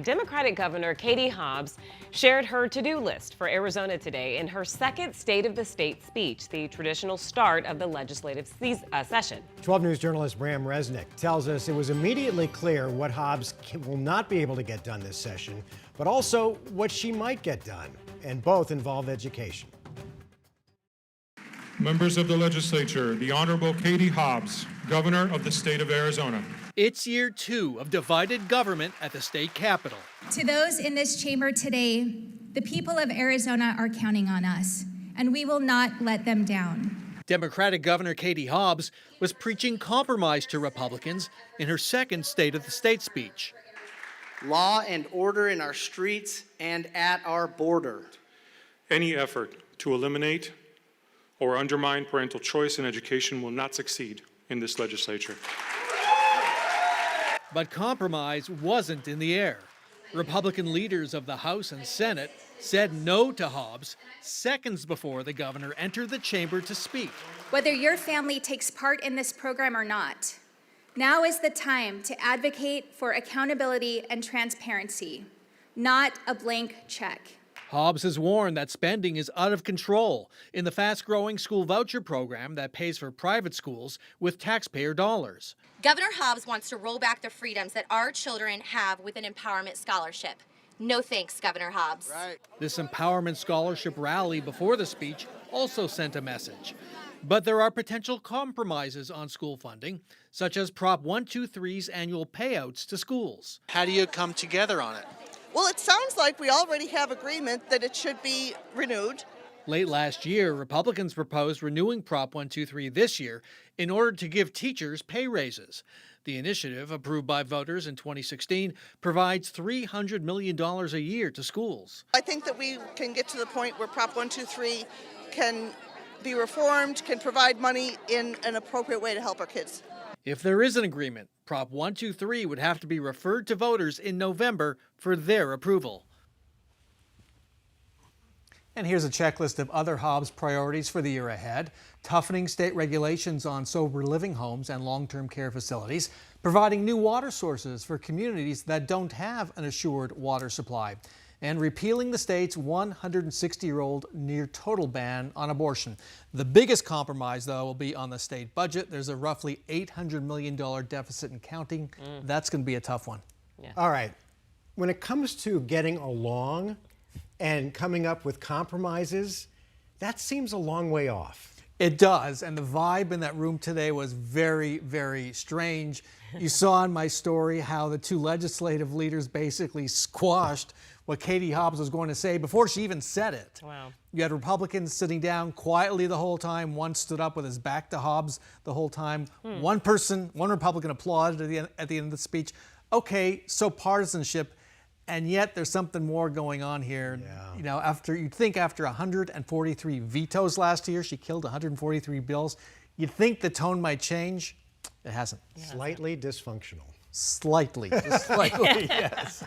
Democratic Governor Katie Hobbs shared her to-do list for Arizona today in her second State of the State speech, the traditional start of the legislative session. 12 News journalist Bram Resnick tells us it was immediately clear what Hobbs will not be able to get done this session, but also what she might get done, and both involve education. Members of the legislature, the Honorable Katie Hobbs, Governor of the state of Arizona. It's year 2 of divided government at the state capitol. To those in this chamber today, the people of Arizona are counting on us, and we will not let them down. Democratic Governor Katie Hobbs was preaching compromise to Republicans in her second State of the State speech. Law and order in our streets and at our border. Any effort to eliminate or undermine parental choice in education will not succeed in this legislature. But compromise wasn't in the air. Republican leaders of the House and Senate said no to Hobbs seconds before the governor entered the chamber to speak. Whether your family takes part in this program or not, now is the time to advocate for accountability and transparency, not a blank check. Hobbs has warned that spending is out of control in the fast-growing school voucher program that pays for private schools with taxpayer dollars. Governor Hobbs wants to roll back the freedoms that our children have with an empowerment scholarship. No thanks, Governor Hobbs. Right. This empowerment scholarship rally before the speech also sent a message. But there are potential compromises on school funding, such as Prop 123's annual payouts to schools. How do you come together on it? Well, it sounds like we already have agreement that it should be renewed. Late last year, Republicans proposed renewing Prop 123 this year in order to give teachers pay raises. The initiative, approved by voters in 2016, provides $300 million a year to schools. I think that we can get to the point where Prop 123 can be reformed, can provide money in an appropriate way to help our kids. If there is an agreement, Prop 123 would have to be referred to voters in November for their approval. And here's a checklist of other Hobbs priorities for the year ahead. Toughening state regulations on sober living homes and long-term care facilities, providing new water sources for communities that don't have an assured water supply, and repealing the state's 160-year-old near-total ban on abortion. The biggest compromise, though, will be on the state budget. There's a roughly $800 million deficit and counting. That's going to be a tough one. Yeah. All right. When it comes to getting along and coming up with compromises, that seems a long way off. It does, and the vibe in that room today was very, very strange. You saw in my story how the two legislative leaders basically squashed what Katie Hobbs was going to say before she even said it. Wow. You had Republicans sitting down quietly the whole time. One stood up with his back to Hobbs the whole time. One Republican applauded at the end of the speech. Okay, so partisanship, and yet there's something more going on here. Yeah. You know, you'd think after 143 vetoes last year, she killed 143 bills, you'd think the tone might change. It hasn't. Slightly dysfunctional. Slightly, just slightly, yes.